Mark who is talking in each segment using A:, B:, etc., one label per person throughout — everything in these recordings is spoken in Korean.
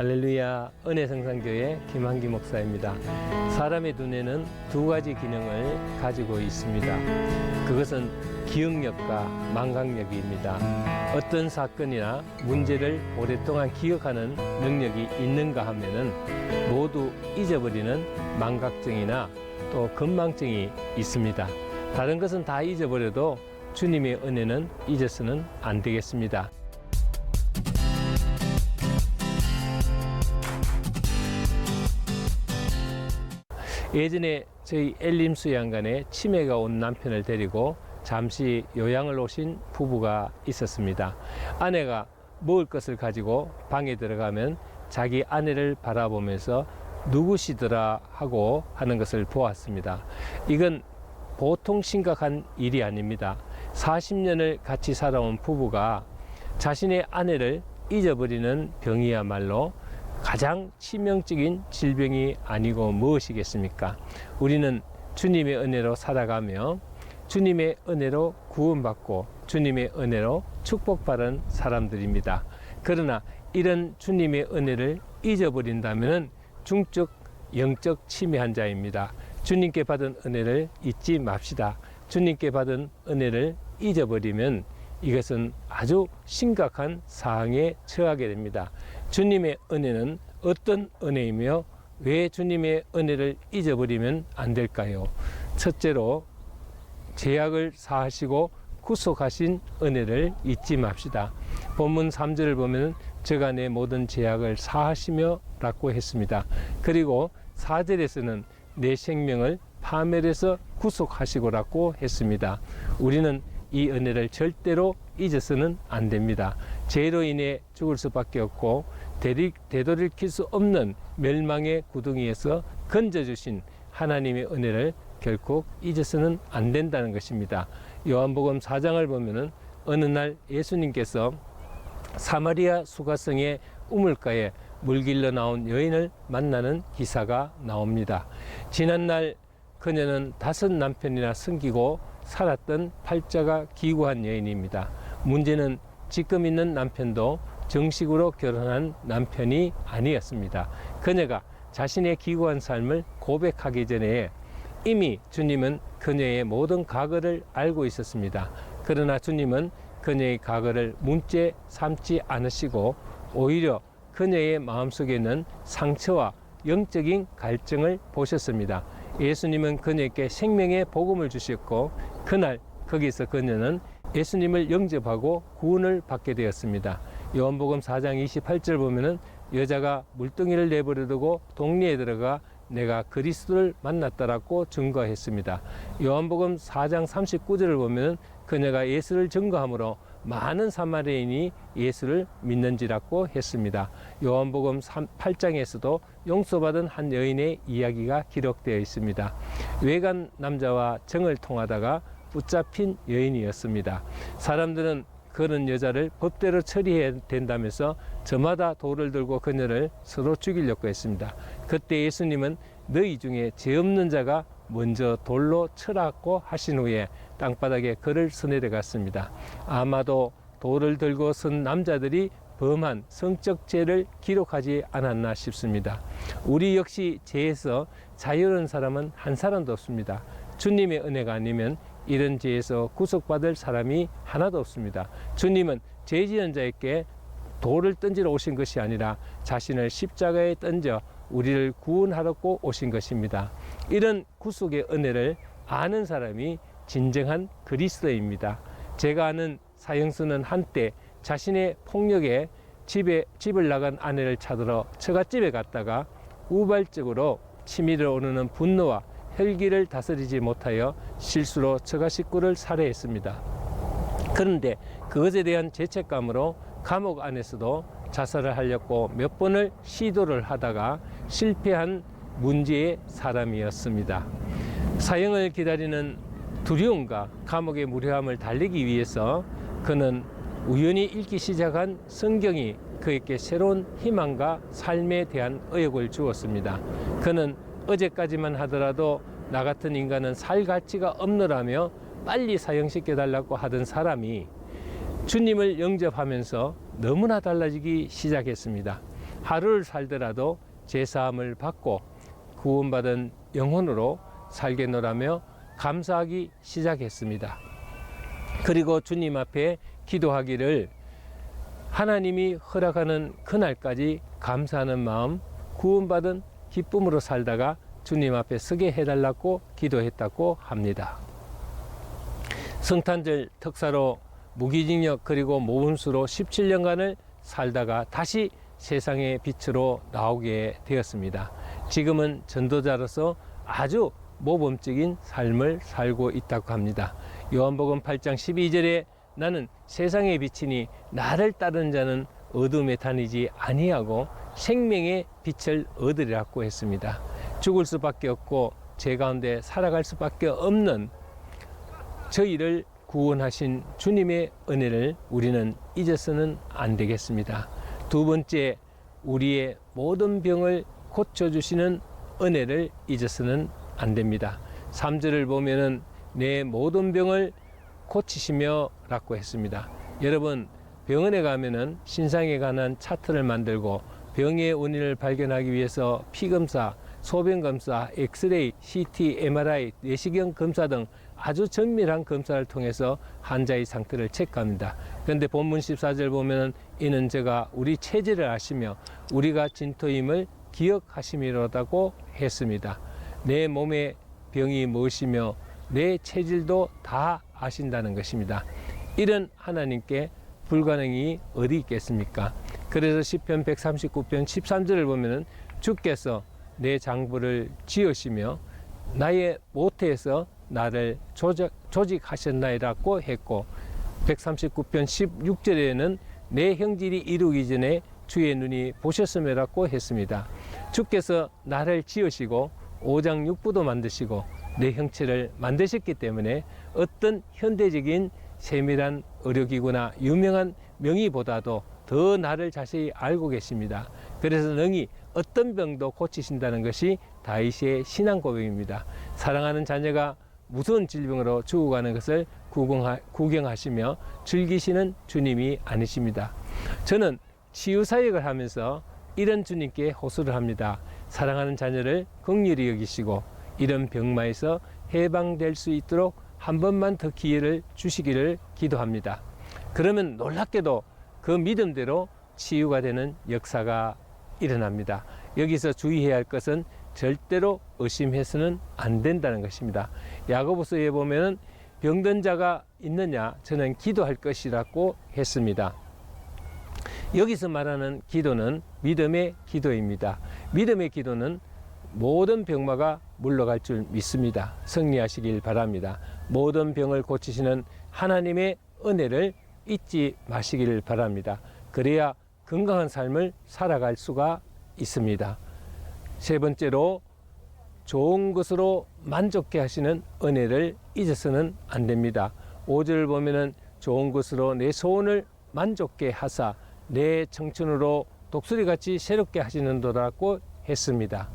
A: 할렐루야, 은혜성산교회 김한기 목사입니다. 사람의 두뇌는 두 가지 기능을 가지고 있습니다. 그것은 기억력과 망각력입니다. 어떤 사건이나 문제를 오랫동안 기억하는 능력이 있는가 하면은 모두 잊어버리는 망각증이나 또 건망증이 있습니다. 다른 것은 다 잊어버려도 주님의 은혜는 잊어서는 안 되겠습니다. 예전에 저희 엘림수 양간에 치매가 온 남편을 데리고 잠시 요양을 오신 부부가 있었습니다. 아내가 먹을 것을 가지고 방에 들어가면 자기 아내를 바라보면서 누구시더라 하고 하는 것을 보았습니다. 이건 보통 심각한 일이 아닙니다. 40년을 같이 살아온 부부가 자신의 아내를 잊어버리는 병이야말로 가장 치명적인 질병이 아니고 무엇이겠습니까? 우리는 주님의 은혜로 살아가며 주님의 은혜로 구원받고 주님의 은혜로 축복받은 사람들입니다. 그러나 이런 주님의 은혜를 잊어버린다면 중적 영적 치매 환자입니다. 주님께 받은 은혜를 잊지 맙시다. 주님께 받은 은혜를 잊어버리면 이것은 아주 심각한 사항에 처하게 됩니다. 주님의 은혜는 어떤 은혜이며 왜 주님의 은혜를 잊어버리면 안 될까요? 첫째로 죄악을 사하시고 구속하신 은혜를 잊지 맙시다. 본문 3절을 보면 저가 내 모든 죄악을 사하시며 라고 했습니다. 그리고 4절에서는 내 생명을 파멸해서 구속하시고라고 했습니다. 우리는 이 은혜를 절대로 잊어서는 안 됩니다. 죄로 인해 죽을 수밖에 없고 되돌이킬 수 없는 멸망의 구덩이에서 건져주신 하나님의 은혜를 결코 잊어서는 안 된다는 것입니다. 요한복음 4장을 보면은 어느 날 예수님께서 사마리아 수가성의 우물가에 물길러 나온 여인을 만나는 기사가 나옵니다. 지난날 그녀는 5 남편이나 숨기고 살았던 팔자가 기구한 여인입니다. 문제는 지금 있는 남편도 정식으로 결혼한 남편이 아니었습니다. 그녀가 자신의 기구한 삶을 고백하기 전에 이미 주님은 그녀의 모든 과거를 알고 있었습니다. 그러나 주님은 그녀의 과거를 문제 삼지 않으시고 오히려 그녀의 마음속에는 상처와 영적인 갈증을 보셨습니다. 예수님은 그녀에게 생명의 복음을 주셨고 그날 거기서 그녀는 예수님을 영접하고 구원을 받게 되었습니다. 요한복음 4장 28절 보면은 여자가 물동이를 내버려두고 동리에 들어가 내가 그리스도를 만났다라고 증거했습니다. 요한복음 4장 39절을 보면 그녀가 예수를 증거함으로 많은 사마리아인이 예수를 믿는지라고 했습니다. 요한복음 8장에서도 용서받은 한 여인의 이야기가 기록되어 있습니다. 외간 남자와 정을 통하다가 붙잡힌 여인이었습니다. 사람들은 그런 여자를 법대로 처리해야 된다면서 저마다 돌을 들고 그녀를 서로 죽이려고 했습니다. 그때 예수님은 너희 중에 죄 없는 자가 먼저 돌로 쳐라고 하신 후에 땅바닥에 글을 써내려갔습니다. 아마도 돌을 들고 선 남자들이 범한 성적 죄를 기록하지 않았나 싶습니다. 우리 역시 죄에서 자유로운 사람은 한 사람도 없습니다. 주님의 은혜가 아니면 이런 죄에서 구속받을 사람이 하나도 없습니다. 주님은 죄 지은 자에게 돌을 던지러 오신 것이 아니라 자신을 십자가에 던져 우리를 구원하려고 오신 것입니다. 이런 구속의 은혜를 아는 사람이 진정한 그리스도입니다. 제가 아는 사형수는 한때 자신의 폭력에 집을 나간 아내를 찾으러 처갓집에 갔다가 우발적으로 치밀어 오르는 분노와 혈기를 다스리지 못하여 실수로 처가 식구를 살해했습니다. 그런데 그것에 대한 죄책감으로 감옥 안에서도 자살을 하려고 몇 번을 시도를 하다가 실패한 문제의 사람이었습니다. 사형을 기다리는 두려움과 감옥의 무료함을 달래기 위해서 그는 우연히 읽기 시작한 성경이 그에게 새로운 희망과 삶에 대한 의욕을 주었습니다. 그는 어제까지만 하더라도 나 같은 인간은 살 가치가 없노라며 빨리 사형시켜달라고 하던 사람이 주님을 영접하면서 너무나 달라지기 시작했습니다. 하루를 살더라도 제사함을 받고 구원받은 영혼으로 살겠노라며 감사하기 시작했습니다. 그리고 주님 앞에 기도하기를 하나님이 허락하는 그날까지 감사하는 마음, 구원받은 기쁨으로 살다가 주님 앞에 서게 해달라고 기도했다고 합니다. 성탄절 특사로 무기징역 그리고 모범수로 17년간을 살다가 다시 세상의 빛으로 나오게 되었습니다. 지금은 전도자로서 아주 모범적인 삶을 살고 있다고 합니다. 요한복음 8장 12절에 나는 세상의 빛이니 나를 따르는 자는 어둠에 다니지 아니하고 생명의 빛을 얻으리라고 했습니다. 죽을 수밖에 없고 죄 가운데 살아갈 수밖에 없는 저희를 구원하신 주님의 은혜를 우리는 잊어서는 안 되겠습니다. 두 번째, 우리의 모든 병을 고쳐주시는 은혜를 잊어서는 안 됩니다. 3절을 보면은 내 모든 병을 고치시며 라고 했습니다. 여러분, 병원에 가면은 신상에 관한 차트를 만들고 병의 원인을 발견하기 위해서 피검사, 소변검사, 엑스레이, CT, MRI, 내시경 검사 등 아주 정밀한 검사를 통해서 환자의 상태를 체크합니다. 그런데 본문 14절 보면은 이는 저가 우리 체질을 아시며 우리가 진토임을 기억하심이로다고 했습니다. 내 몸의 병이 무엇이며 내 체질도 다 아신다는 것입니다. 이런 하나님께 불가능이 어디 있겠습니까? 그래서 시편 139편 13절을 보면은 주께서 내 장부를 지으시며 나의 모태에서 나를 조직하셨나이라고 했고 139편 16절에는 내 형질이 이루기 전에 주의 눈이 보셨음이라고 했습니다. 주께서 나를 지으시고 오장육부도 만드시고 내 형체를 만드셨기 때문에 어떤 현대적인 세밀한 의료기구나 유명한 명의보다도 더 나를 자세히 알고 계십니다. 그래서 능히 어떤 병도 고치신다는 것이 다윗의 신앙 고백입니다. 사랑하는 자녀가 무서운 질병으로 죽어가는 것을 구경하시며 즐기시는 주님이 아니십니다. 저는 치유사역을 하면서 이런 주님께 호소를 합니다. 사랑하는 자녀를 긍휼히 여기시고 이런 병마에서 해방될 수 있도록 한 번만 더 기회를 주시기를 기도합니다. 그러면 놀랍게도 그 믿음대로 치유가 되는 역사가 일어납니다. 여기서 주의해야 할 것은 절대로 의심해서는 안 된다는 것입니다. 야고보서에 보면은 병든 자가 있느냐 저는 기도할 것이라고 했습니다. 여기서 말하는 기도는 믿음의 기도입니다. 믿음의 기도는 모든 병마가 물러갈 줄 믿습니다. 승리하시길 바랍니다. 모든 병을 고치시는 하나님의 은혜를 잊지 마시기를 바랍니다. 그래야 건강한 삶을 살아갈 수가 있습니다. 세 번째로 좋은 것으로 만족해 하시는 은혜를 잊어서는 안 됩니다. 5절을 보면은 좋은 것으로 내 소원을 만족해 하사 내 청춘으로 독수리같이 새롭게 하시는도라고 했습니다.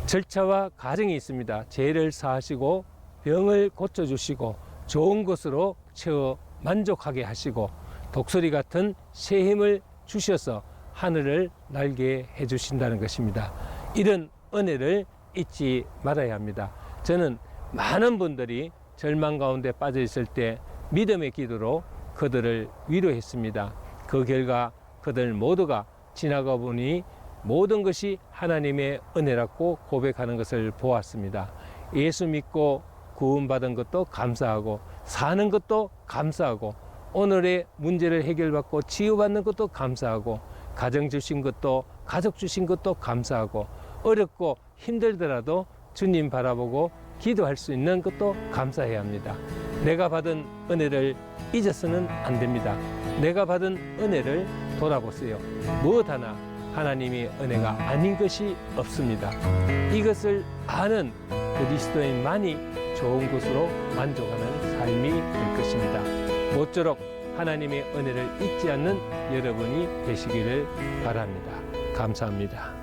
A: 절차와 과정이 있습니다. 죄를 사하시고 병을 고쳐주시고 좋은 것으로 채워 만족하게 하시고 독수리 같은 새 힘을 주셔서 하늘을 날게 해주신다는 것입니다. 이런 은혜를 잊지 말아야 합니다. 저는 많은 분들이 절망 가운데 빠져 있을 때 믿음의 기도로 그들을 위로했습니다. 그 결과 그들 모두가 지나가 보니 모든 것이 하나님의 은혜라고 고백하는 것을 보았습니다. 예수 믿고 구원받은 것도 감사하고 사는 것도 감사하고 오늘의 문제를 해결받고 치유받는 것도 감사하고 가정 주신 것도 가족 주신 것도 감사하고 어렵고 힘들더라도 주님 바라보고 기도할 수 있는 것도 감사해야 합니다. 내가 받은 은혜를 잊어서는 안 됩니다. 내가 받은 은혜를 돌아보세요. 무엇 하나 하나님의 은혜가 아닌 것이 없습니다. 이것을 아는 그리스도인만이 좋은 것으로 만족하는 삶이 될 것입니다. 모쪼록 하나님의 은혜를 잊지 않는 여러분이 되시기를 바랍니다. 감사합니다.